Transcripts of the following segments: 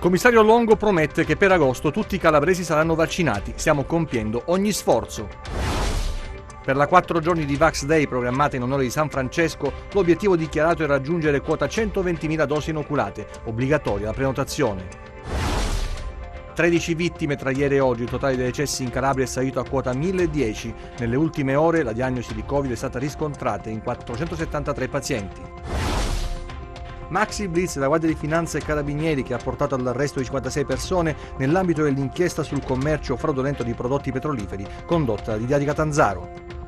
commissario Longo promette che per agosto tutti i calabresi saranno vaccinati. Stiamo compiendo ogni sforzo. Per la 4 giorni di Vax Day programmata in onore di San Francesco, l'obiettivo dichiarato è raggiungere quota 120.000 dosi inoculate, obbligatoria la prenotazione. 13 vittime tra ieri e oggi, il totale dei decessi in Calabria è salito a quota 1010. Nelle ultime ore la diagnosi di Covid è stata riscontrata in 473 pazienti. Maxi Blitz della Guardia di Finanza e Carabinieri che ha portato all'arresto di 56 persone nell'ambito dell'inchiesta sul commercio fraudolento di prodotti petroliferi condotta da Diadi Catanzaro.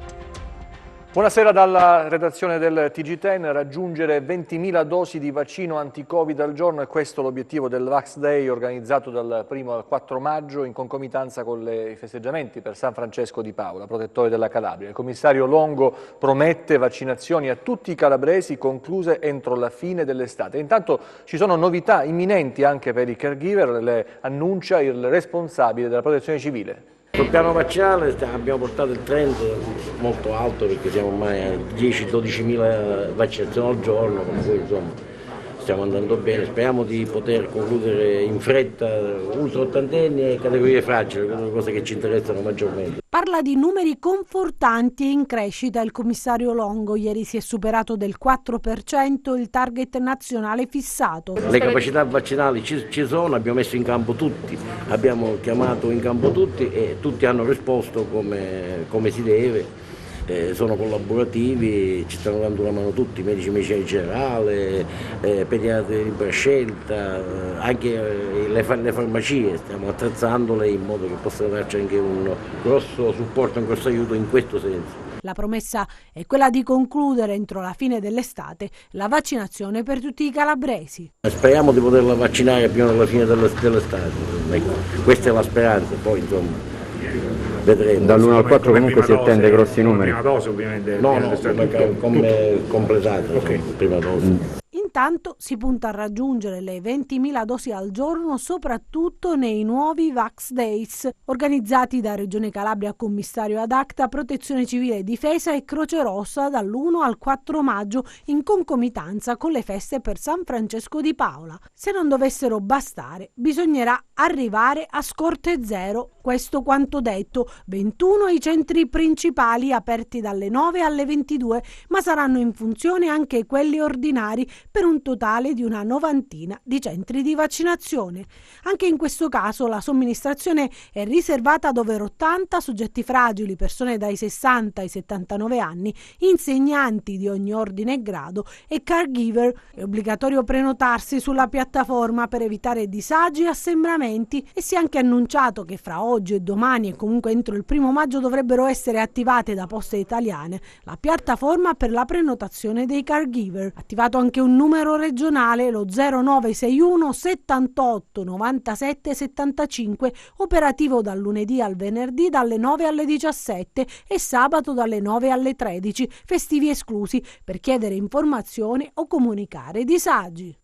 Buonasera dalla redazione del TG10. Raggiungere 20.000 dosi di vaccino anti-Covid al giorno è questo l'obiettivo del Vax Day organizzato dal 1 al 4 maggio in concomitanza con i festeggiamenti per San Francesco di Paola, protettore della Calabria. Il commissario Longo promette vaccinazioni a tutti i calabresi concluse entro la fine dell'estate. Intanto ci sono novità imminenti anche per i caregiver, le annuncia il responsabile della protezione civile. Sul piano vaccinale abbiamo portato il trend molto alto perché siamo ormai a 10-12 mila vaccinazioni al giorno, per cui insomma stiamo andando bene. Speriamo di poter concludere in fretta ultra ottantenni e categorie fragili, che sono le cose che ci interessano maggiormente. Parla di numeri confortanti e in crescita il commissario Longo. Ieri si è superato del 4% il target nazionale fissato. Le capacità vaccinali ci sono, abbiamo messo in campo tutti, abbiamo chiamato in campo tutti e tutti hanno risposto come si deve. Sono collaborativi, ci stanno dando una mano tutti, medici medicinali generali, pediatri di libera scelta, anche le farmacie, stiamo attrezzandole in modo che possano darci anche un grosso supporto, un grosso aiuto in questo senso. La promessa è quella di concludere entro la fine dell'estate la vaccinazione per tutti i calabresi. Speriamo di poterla vaccinare prima della fine dell'estate, ecco, questa è la speranza, poi insomma. Vedremo. Dall'1 al 4 comunque si attende grossi numeri. Prima dose ovviamente. No, come completata, okay. Prima dose. Intanto si punta a raggiungere le 20.000 dosi al giorno, soprattutto nei nuovi Vax Days, organizzati da Regione Calabria, Commissario ad Acta, Protezione Civile, Difesa e Croce Rossa dall'1 al 4 maggio in concomitanza con le feste per San Francesco di Paola. Se non dovessero bastare, bisognerà arrivare a scorte zero. Questo quanto detto, 21 i centri principali aperti dalle 9 alle 22, ma saranno in funzione anche quelli ordinari per un totale di una 90 di centri di vaccinazione. Anche in questo caso la somministrazione è riservata ad over 80 soggetti fragili, persone dai 60 ai 79 anni, insegnanti di ogni ordine e grado e caregiver. È obbligatorio prenotarsi sulla piattaforma per evitare disagi e assembramenti e si è anche annunciato che fra oggi e domani e comunque entro il 1 maggio dovrebbero essere attivate da Poste Italiane la piattaforma per la prenotazione dei caregiver. Attivato anche un numero regionale, lo 0961 78 97 75, operativo dal lunedì al venerdì dalle 9 alle 17 e sabato dalle 9 alle 13, festivi esclusi, per chiedere informazioni o comunicare disagi.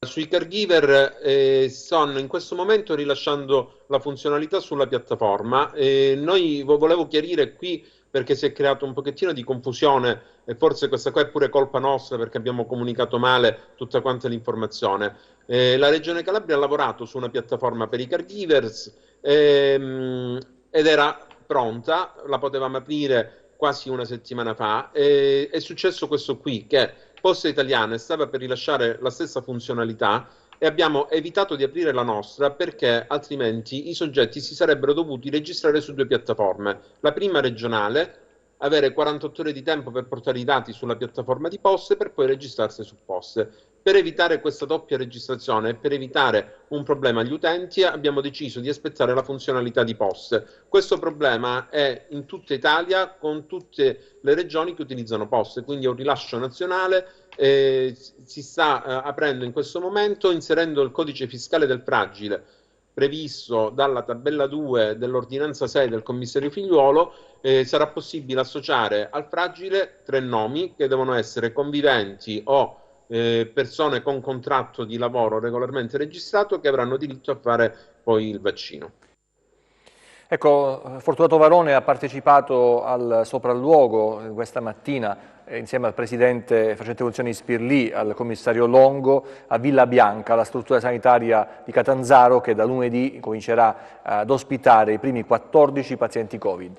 Sui caregiver stanno in questo momento rilasciando la funzionalità sulla piattaforma. Noi volevo chiarire qui perché si è creato un pochettino di confusione e forse questa qua è pure colpa nostra perché abbiamo comunicato male tutta quanta l'informazione. La Regione Calabria ha lavorato su una piattaforma per i caregivers ed era pronta, la potevamo aprire quasi una settimana fa. È successo questo qui, che Poste Italiane stava per rilasciare la stessa funzionalità e abbiamo evitato di aprire la nostra perché altrimenti i soggetti si sarebbero dovuti registrare su 2 piattaforme. La prima regionale, avere 48 ore di tempo per portare i dati sulla piattaforma di Poste per poi registrarsi su Poste. Per evitare questa doppia registrazione e per evitare un problema agli utenti abbiamo deciso di aspettare la funzionalità di Poste. Questo problema è in tutta Italia con tutte le regioni che utilizzano Poste, quindi è un rilascio nazionale. Si sta aprendo in questo momento inserendo il codice fiscale del fragile previsto dalla tabella 2 dell'ordinanza 6 del commissario Figliuolo. Sarà possibile associare al fragile 3 nomi che devono essere conviventi o persone con contratto di lavoro regolarmente registrato che avranno diritto a fare poi il vaccino. Ecco, Fortunato Varone ha partecipato al sopralluogo questa mattina insieme al presidente facente funzioni Spirlì, al commissario Longo, a Villa Bianca, la struttura sanitaria di Catanzaro che da lunedì comincerà ad ospitare i primi 14 pazienti Covid.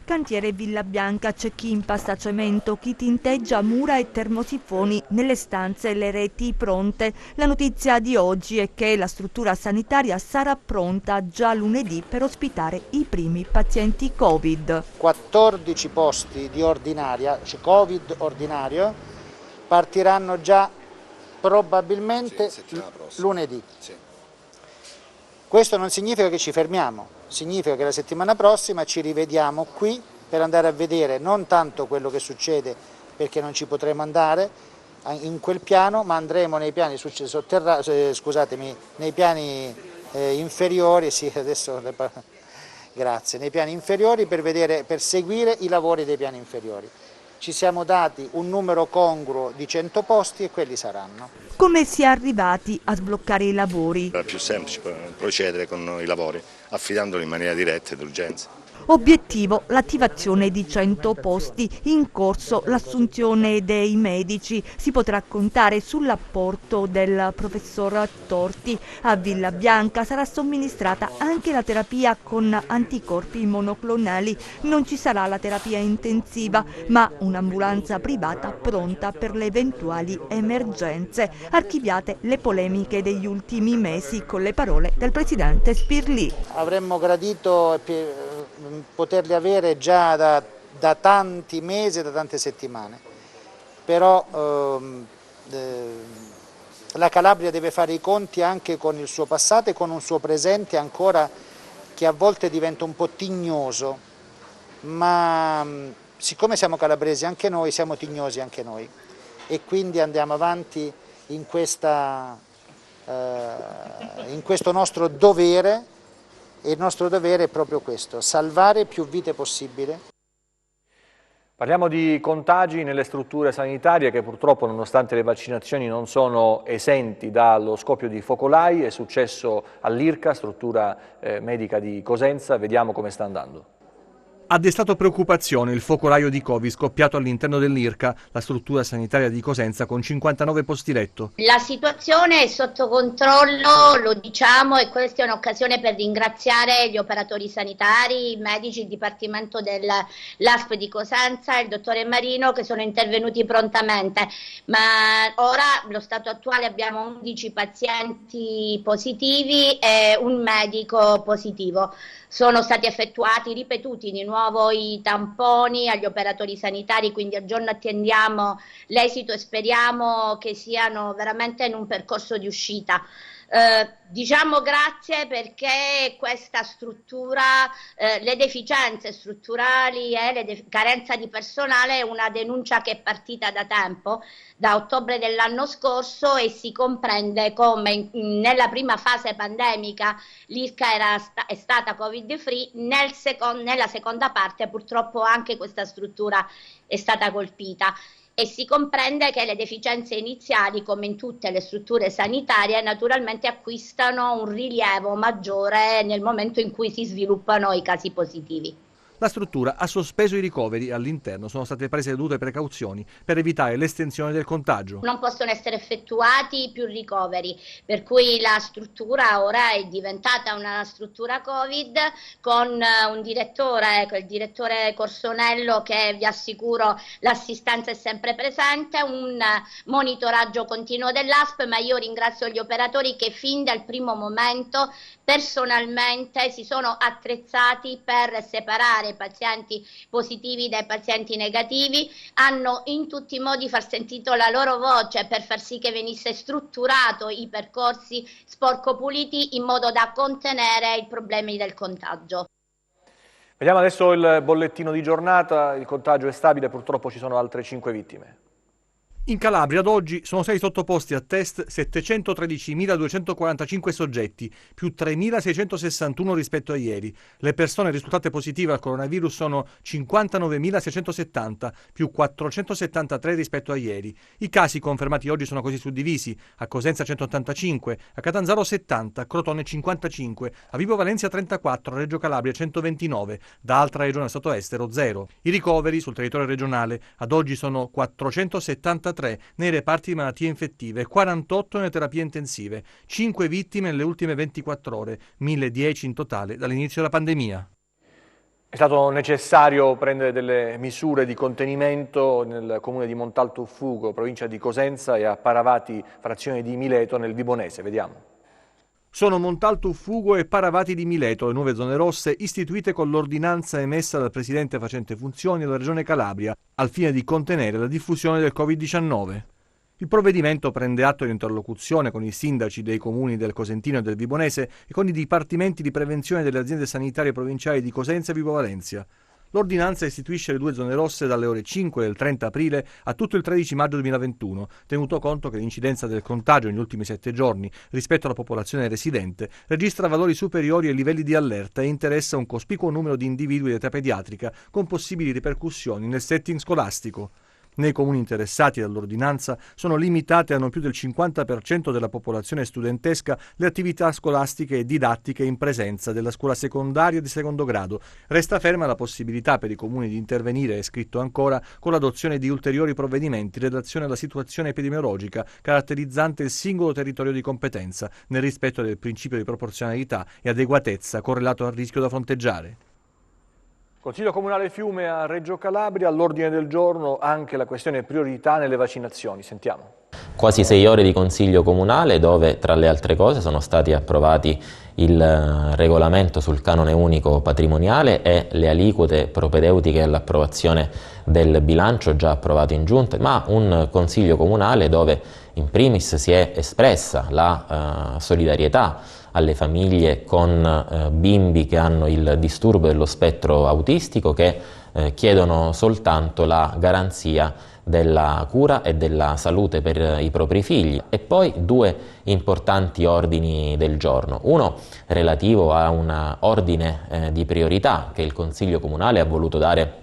Cantiere Villa Bianca, c'è chi impasta cemento, chi tinteggia mura e termosifoni, nelle stanze le reti pronte. La notizia di oggi è che la struttura sanitaria sarà pronta già lunedì per ospitare i primi pazienti Covid. 14 posti di ordinaria, cioè Covid ordinario, partiranno già probabilmente lunedì. Sì. Questo non significa che ci fermiamo, significa che la settimana prossima ci rivediamo qui per andare a vedere non tanto quello che succede, perché non ci potremo andare in quel piano, ma andremo nei piani nei piani inferiori, sì, adesso grazie, nei piani inferiori per seguire i lavori dei piani inferiori. Ci siamo dati un numero congruo di 100 posti e quelli saranno. Come si è arrivati a sbloccare i lavori? Era più semplice procedere con i lavori, affidandoli in maniera diretta ed urgenza. Obiettivo l'attivazione di 100 posti, in corso l'assunzione dei medici. Si potrà contare sull'apporto del professor Torti. A Villa Bianca sarà somministrata anche la terapia con anticorpi monoclonali. Non ci sarà la terapia intensiva, ma un'ambulanza privata pronta per le eventuali emergenze. Archiviate le polemiche degli ultimi mesi con le parole del presidente Spirlì. Avremmo gradito poterli avere già da tanti mesi, da tante settimane, però la Calabria deve fare i conti anche con il suo passato e con un suo presente ancora che a volte diventa un po' tignoso, ma siccome siamo calabresi anche noi, siamo tignosi anche noi e quindi andiamo avanti in questo nostro dovere. E il nostro dovere è proprio questo, salvare più vite possibile. Parliamo di contagi nelle strutture sanitarie che purtroppo nonostante le vaccinazioni non sono esenti dallo scoppio di focolai. È successo all'IRCA, struttura medica di Cosenza, vediamo come sta andando. Ha destato preoccupazione il focolaio di Covid scoppiato all'interno dell'IRCA, la struttura sanitaria di Cosenza con 59 posti letto. La situazione è sotto controllo, lo diciamo, e questa è un'occasione per ringraziare gli operatori sanitari, i medici, il Dipartimento dell'ASP di Cosenza e il dottore Marino che sono intervenuti prontamente. Ma ora, allo stato attuale, abbiamo 11 pazienti positivi e un medico positivo. Sono stati effettuati, ripetuti di nuovo i tamponi agli operatori sanitari, quindi al giorno attendiamo l'esito e speriamo che siano veramente in un percorso di uscita. Diciamo grazie perché questa struttura, le deficienze strutturali e carenza di personale è una denuncia che è partita da tempo, da ottobre dell'anno scorso, e si comprende come nella prima fase pandemica l'IRCA è stata Covid free, nella seconda parte purtroppo anche questa struttura è stata colpita. E si comprende che le deficienze iniziali, come in tutte le strutture sanitarie, naturalmente acquistano un rilievo maggiore nel momento in cui si sviluppano i casi positivi. La struttura ha sospeso i ricoveri, all'interno sono state prese le dovute precauzioni per evitare l'estensione del contagio. Non possono essere effettuati più ricoveri, per cui la struttura ora è diventata una struttura Covid con un direttore, il direttore Corsonello, che vi assicuro l'assistenza è sempre presente, un monitoraggio continuo dell'ASP, ma io ringrazio gli operatori che fin dal primo momento personalmente si sono attrezzati per separare i pazienti positivi dai pazienti negativi, hanno in tutti i modi far sentito la loro voce per far sì che venisse strutturato i percorsi sporco puliti in modo da contenere i problemi del contagio. Vediamo adesso il bollettino di giornata, il contagio è stabile, purtroppo ci sono altre 5 vittime. In Calabria ad oggi sono stati sottoposti a test 713.245 soggetti, più 3.661 rispetto a ieri. Le persone risultate positive al coronavirus sono 59.670, più 473 rispetto a ieri. I casi confermati oggi sono così suddivisi: a Cosenza 185, a Catanzaro 70, a Crotone 55, a Vibo Valentia 34, a Reggio Calabria 129, da altra regione stato estero 0. I ricoveri sul territorio regionale ad oggi sono 473 nei reparti di malattie infettive, 48 nelle terapie intensive, 5 vittime nelle ultime 24 ore, 1.010 in totale dall'inizio della pandemia. È stato necessario prendere delle misure di contenimento nel comune di Montalto Fugo, provincia di Cosenza, e a Paravati, frazione di Mileto, nel Vibonese. Vediamo. Sono Montalto Fugo e Paravati di Mileto, le nuove zone rosse istituite con l'ordinanza emessa dal presidente facente funzioni della Regione Calabria al fine di contenere la diffusione del Covid-19. Il provvedimento prende atto di interlocuzione con i sindaci dei comuni del Cosentino e del Vibonese e con i dipartimenti di prevenzione delle aziende sanitarie provinciali di Cosenza e Vibo Valentia. L'ordinanza istituisce le 2 zone rosse dalle ore 5 del 30 aprile a tutto il 13 maggio 2021, tenuto conto che l'incidenza del contagio negli ultimi 7 giorni rispetto alla popolazione residente registra valori superiori ai livelli di allerta e interessa un cospicuo numero di individui di età pediatrica con possibili ripercussioni nel setting scolastico. Nei comuni interessati dall'ordinanza sono limitate a non più del 50% della popolazione studentesca le attività scolastiche e didattiche in presenza della scuola secondaria di secondo grado. Resta ferma la possibilità per i comuni di intervenire, è scritto ancora, con l'adozione di ulteriori provvedimenti in relazione alla situazione epidemiologica caratterizzante il singolo territorio di competenza, nel rispetto del principio di proporzionalità e adeguatezza correlato al rischio da fronteggiare. Consiglio Comunale Fiume a Reggio Calabria, all'ordine del giorno anche la questione priorità nelle vaccinazioni. Sentiamo. Quasi 6 ore di Consiglio Comunale dove, tra le altre cose, sono stati approvati il regolamento sul canone unico patrimoniale e le aliquote propedeutiche all'approvazione del bilancio già approvato in Giunta, ma un Consiglio Comunale dove in primis si è espressa la solidarietà alle famiglie con bimbi che hanno il disturbo dello spettro autistico, che chiedono soltanto la garanzia della cura e della salute per i propri figli. E poi 2 importanti ordini del giorno, uno relativo a un ordine di priorità che il Consiglio Comunale ha voluto dare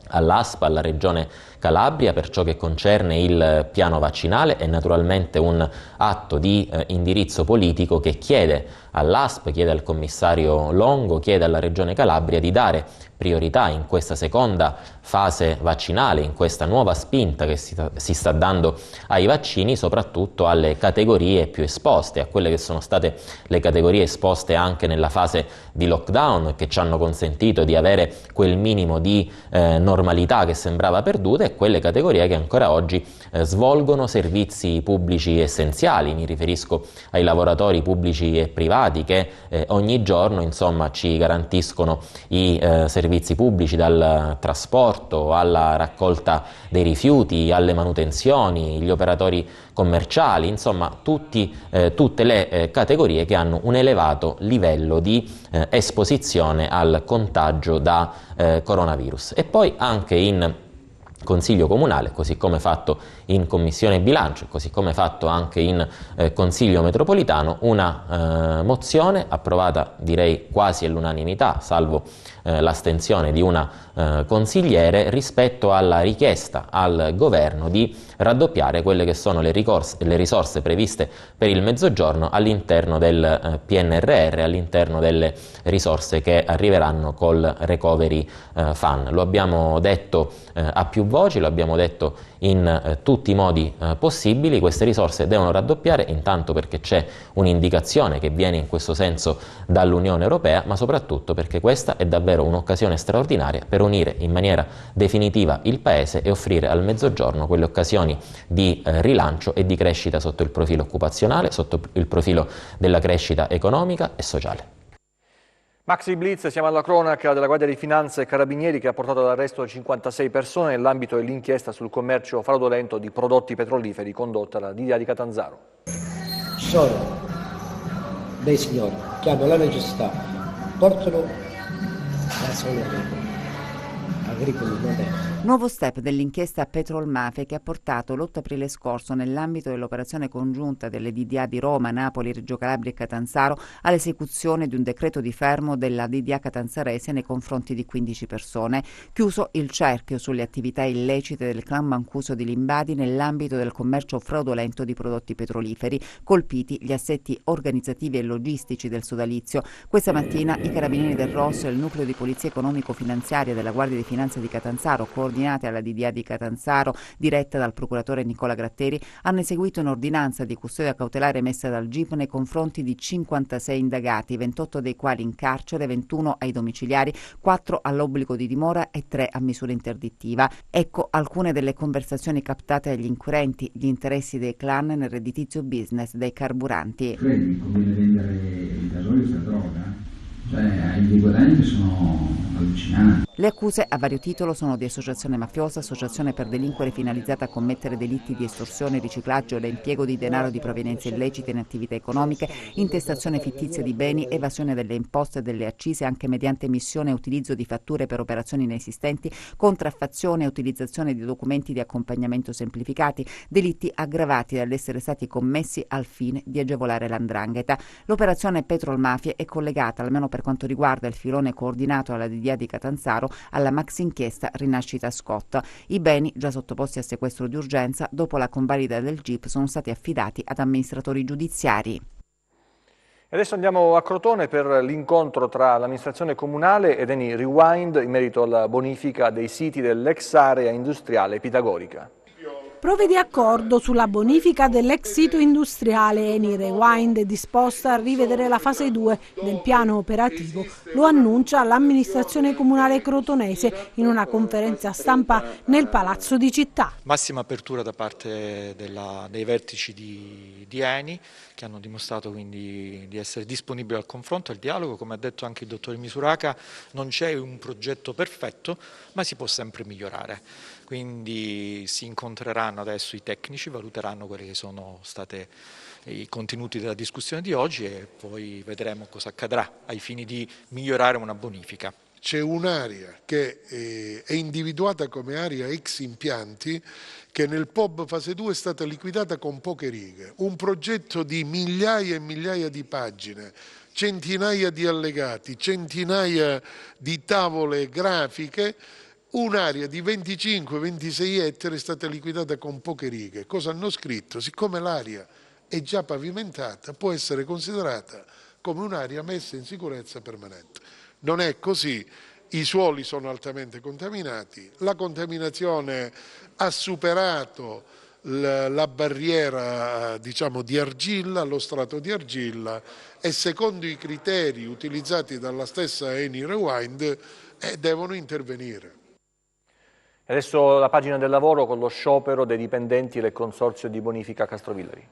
all'ASP, alla Regione Calabria, per ciò che concerne il piano vaccinale, e naturalmente un atto di indirizzo politico che chiede all'ASP, chiede al commissario Longo, chiede alla Regione Calabria di dare priorità in questa seconda fase vaccinale, in questa nuova spinta che si sta dando ai vaccini, soprattutto alle categorie più esposte, a quelle che sono state le categorie esposte anche nella fase di lockdown, che ci hanno consentito di avere quel minimo di normalità che sembrava perduta, e quelle categorie che ancora oggi svolgono servizi pubblici essenziali. Mi riferisco ai lavoratori pubblici e privati che ogni giorno, insomma, ci garantiscono i servizi pubblici, dal trasporto alla raccolta dei rifiuti, alle manutenzioni, gli operatori commerciali, insomma tutte le categorie che hanno un elevato livello di esposizione al contagio da coronavirus. E poi anche in Consiglio Comunale, così come fatto in Commissione Bilancio, così come fatto anche in Consiglio Metropolitano, una mozione approvata direi quasi all'unanimità, salvo l'astensione di una consigliere, rispetto alla richiesta al governo di raddoppiare quelle che sono le risorse previste per il Mezzogiorno all'interno del PNRR, all'interno delle risorse che arriveranno col Recovery Fund. Lo abbiamo detto a più voci, lo abbiamo detto in tutti i modi possibili. Queste risorse devono raddoppiare, intanto perché c'è un'indicazione che viene in questo senso dall'Unione Europea, ma soprattutto perché questa è davvero un'occasione straordinaria per unire in maniera definitiva il Paese e offrire al Mezzogiorno quelle occasioni di rilancio e di crescita sotto il profilo occupazionale, sotto il profilo della crescita economica e sociale. Maxi Blitz, siamo alla cronaca della Guardia di Finanza e Carabinieri che ha portato all'arresto 56 persone nell'ambito dell'inchiesta sul commercio fraudolento di prodotti petroliferi condotta da Didia di Catanzaro. Ci sono dei signori che hanno la necessità, portano alla agricoli moderni. Nuovo step dell'inchiesta Petrolmafia che ha portato l'8 aprile scorso, nell'ambito dell'operazione congiunta delle DDA di Roma, Napoli, Reggio Calabria e Catanzaro, all'esecuzione di un decreto di fermo della DDA catanzarese nei confronti di 15 persone. Chiuso il cerchio sulle attività illecite del clan Mancuso di Limbadi nell'ambito del commercio fraudolento di prodotti petroliferi. Colpiti gli assetti organizzativi e logistici del sodalizio. Questa mattina i Carabinieri del Rosso e il nucleo di polizia economico-finanziaria della Guardia di Finanza di Catanzaro, coordinate alla DDA di Catanzaro, diretta dal procuratore Nicola Gratteri, hanno eseguito un'ordinanza di custodia cautelare emessa dal GIP nei confronti di 56 indagati, 28 dei quali in carcere, 21 ai domiciliari, 4 all'obbligo di dimora e 3 a misura interdittiva. Ecco alcune delle conversazioni captate agli inquirenti, gli interessi dei clan nel redditizio business dei carburanti. Credi, conviene vendere il gasolio questa droga? Cioè, i guadagni sono allucinanti. Le accuse a vario titolo sono di associazione mafiosa, associazione per delinquere finalizzata a commettere delitti di estorsione, riciclaggio, reimpiego di denaro di provenienza illecita in attività economiche, intestazione fittizia di beni, evasione delle imposte e delle accise anche mediante emissione e utilizzo di fatture per operazioni inesistenti, contraffazione e utilizzazione di documenti di accompagnamento semplificati, delitti aggravati dall'essere stati commessi al fine di agevolare l''ndrangheta. L'operazione Petrolmafia è collegata, almeno per quanto riguarda il filone coordinato alla DDA di Catanzaro, alla maxi inchiesta Rinascita Scott. I beni, già sottoposti a sequestro di urgenza, dopo la convalida del GIP, sono stati affidati ad amministratori giudiziari. E adesso andiamo a Crotone per l'incontro tra l'amministrazione comunale ed Eni Rewind in merito alla bonifica dei siti dell'ex area industriale pitagorica. Prove di accordo sulla bonifica dell'ex sito industriale. Eni Rewind è disposta a rivedere la fase 2 del piano operativo. Lo annuncia l'amministrazione comunale crotonese in una conferenza stampa nel Palazzo di Città. Massima apertura da parte dei vertici di Eni, che hanno dimostrato quindi di essere disponibili al confronto e al dialogo. Come ha detto anche il dottore Misuraka, non c'è un progetto perfetto, ma si può sempre migliorare. Quindi si incontreranno adesso i tecnici, valuteranno quelli che sono stati i contenuti della discussione di oggi e poi vedremo cosa accadrà ai fini di migliorare una bonifica. C'è un'area che è individuata come area ex impianti che nel POB fase 2 è stata liquidata con poche righe. Un progetto di migliaia e migliaia di pagine, centinaia di allegati, centinaia di tavole grafiche. Un'area di 25-26 ettari è stata liquidata con poche righe. Cosa hanno scritto? Siccome l'area è già pavimentata, può essere considerata come un'area messa in sicurezza permanente. Non è così, i suoli sono altamente contaminati, la contaminazione ha superato la barriera di argilla, lo strato di argilla e secondo i criteri utilizzati dalla stessa Eni Rewind devono intervenire. Adesso la pagina del lavoro con lo sciopero dei dipendenti del consorzio di bonifica Castrovillari.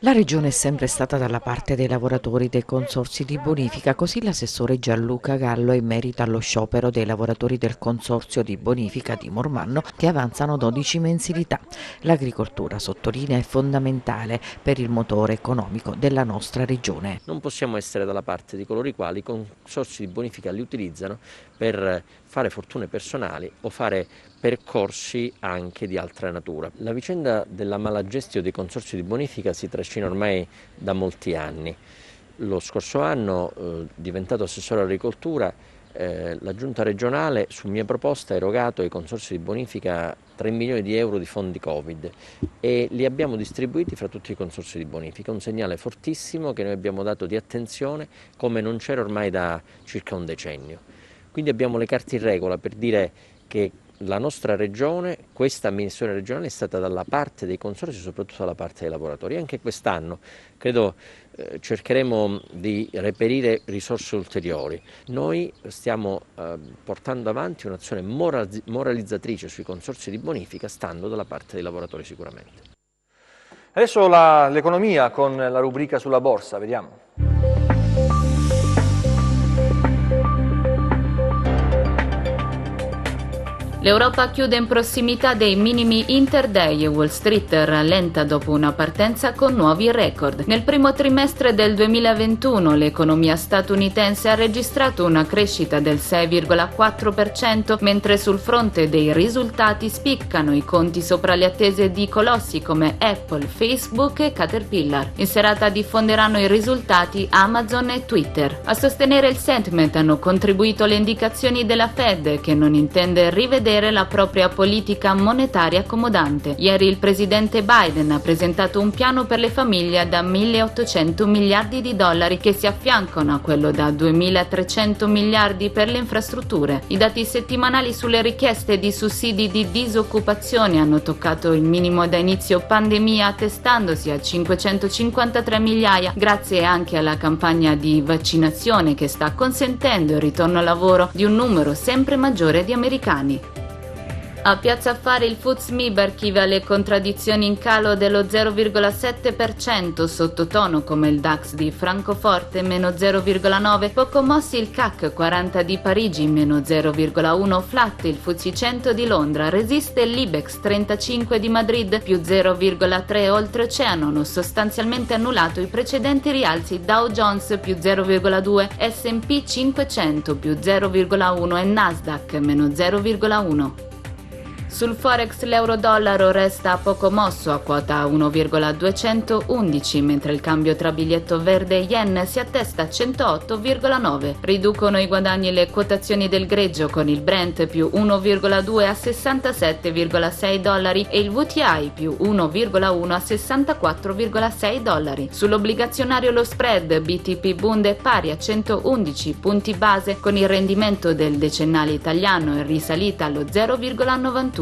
La Regione è sempre stata dalla parte dei lavoratori dei consorzi di bonifica, così l'assessore Gianluca Gallo in merito allo sciopero dei lavoratori del consorzio di bonifica di Mormanno che avanzano 12 mensilità. L'agricoltura, sottolinea, è fondamentale per il motore economico della nostra Regione. Non possiamo essere dalla parte di coloro i quali i consorzi di bonifica li utilizzano per fare fortune personali o fare percorsi anche di altra natura. La vicenda della malagestio dei consorzi di bonifica si trascina ormai da molti anni. Lo scorso anno, diventato assessore all'agricoltura, la giunta regionale su mia proposta ha erogato ai consorzi di bonifica 3 milioni di euro di fondi Covid e li abbiamo distribuiti fra tutti i consorzi di bonifica, un segnale fortissimo che noi abbiamo dato di attenzione come non c'era ormai da circa un decennio. Quindi abbiamo le carte in regola per dire che la nostra regione, questa amministrazione regionale è stata dalla parte dei consorzi, soprattutto dalla parte dei lavoratori. Anche quest'anno credo cercheremo di reperire risorse ulteriori. Noi stiamo portando avanti un'azione moralizzatrice sui consorzi di bonifica, stando dalla parte dei lavoratori sicuramente. Adesso l'economia con la rubrica sulla borsa, vediamo. L'Europa chiude in prossimità dei minimi interday e Wall Street rallenta dopo una partenza con nuovi record. Nel primo trimestre del 2021 l'economia statunitense ha registrato una crescita del 6,4%, mentre sul fronte dei risultati spiccano i conti sopra le attese di colossi come Apple, Facebook e Caterpillar. In serata diffonderanno i risultati Amazon e Twitter. A sostenere il sentiment hanno contribuito le indicazioni della Fed, che non intende rivedere la propria politica monetaria accomodante. Ieri il presidente Biden ha presentato un piano per le famiglie da 1.800 miliardi di dollari che si affiancano a quello da 2.300 miliardi per le infrastrutture. I dati settimanali sulle richieste di sussidi di disoccupazione hanno toccato il minimo da inizio pandemia, attestandosi a 553 migliaia, grazie anche alla campagna di vaccinazione che sta consentendo il ritorno al lavoro di un numero sempre maggiore di americani. A Piazza Affari il FTSE MIB archivia le contraddizioni in calo dello 0,7%, sottotono come il DAX di Francoforte meno 0,9%, poco mossi il CAC 40 di Parigi meno 0,1%, flat il FTSE 100 di Londra, resiste l'Ibex 35 di Madrid più 0,3%, oltreoceano hanno sostanzialmente annullato i precedenti rialzi Dow Jones più 0,2%, S&P 500 più 0,1% e Nasdaq meno 0,1%. Sul Forex l'euro-dollaro resta poco mosso a quota 1,211, mentre il cambio tra biglietto verde e yen si attesta a 108,9. Riducono i guadagni le quotazioni del greggio con il Brent più 1,2 a 67,6 dollari e il WTI più 1,1 a 64,6 dollari. Sull'obbligazionario lo spread BTP Bund è pari a 111 punti base, con il rendimento del decennale italiano in risalita allo 0,91%.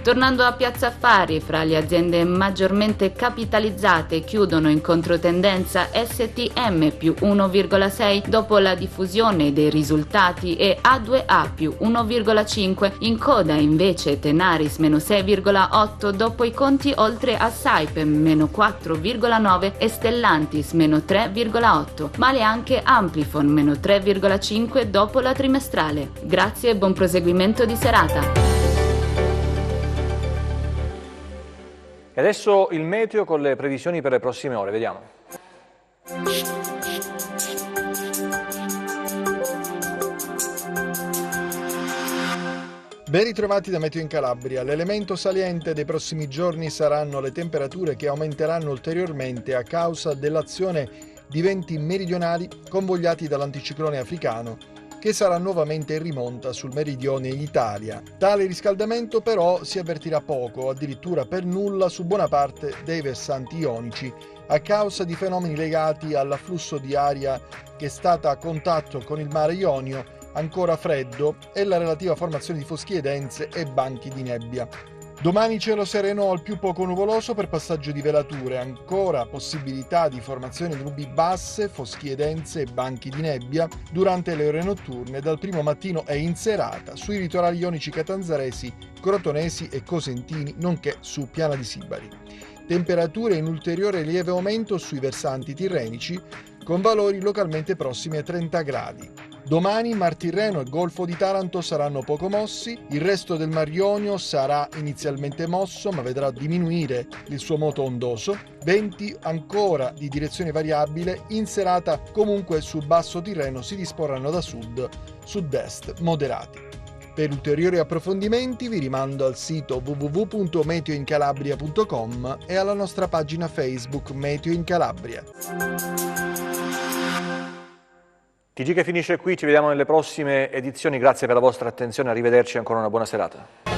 Tornando a Piazza Affari, fra le aziende maggiormente capitalizzate chiudono in controtendenza STM più 1,6 dopo la diffusione dei risultati e A2A più 1,5, in coda invece Tenaris meno 6,8 dopo i conti, oltre a Saipem meno 4,9 e Stellantis meno 3,8, male anche Amplifon meno 3,5 dopo la trimestrale. Grazie e buon proseguimento di serata. E adesso il meteo con le previsioni per le prossime ore, vediamo. Ben ritrovati da Meteo in Calabria. L'elemento saliente dei prossimi giorni saranno le temperature che aumenteranno ulteriormente a causa dell'azione di venti meridionali convogliati dall'anticiclone africano, che sarà nuovamente in rimonta sul meridione Italia. Tale riscaldamento però si avvertirà poco, addirittura per nulla, su buona parte dei versanti ionici, a causa di fenomeni legati all'afflusso di aria che è stata a contatto con il mare Ionio, ancora freddo, e la relativa formazione di foschie dense e banchi di nebbia. Domani cielo sereno al più poco nuvoloso per passaggio di velature, ancora possibilità di formazione di nubi basse, foschie dense e banchi di nebbia durante le ore notturne dal primo mattino e in serata sui litorali ionici catanzaresi, crotonesi e cosentini, nonché su Piana di Sibari. Temperature in ulteriore lieve aumento sui versanti tirrenici, con valori localmente prossimi ai 30 gradi. Domani Mar Tirreno e Golfo di Taranto saranno poco mossi, il resto del Mar Ionio sarà inizialmente mosso ma vedrà diminuire il suo moto ondoso, venti ancora di direzione variabile, in serata comunque sul Basso Tirreno si disporranno da sud-est moderati. Per ulteriori approfondimenti vi rimando al sito www.meteoincalabria.com e alla nostra pagina Facebook Meteo in Calabria. TG che finisce qui, ci vediamo nelle prossime edizioni, grazie per la vostra attenzione, arrivederci, ancora una buona serata.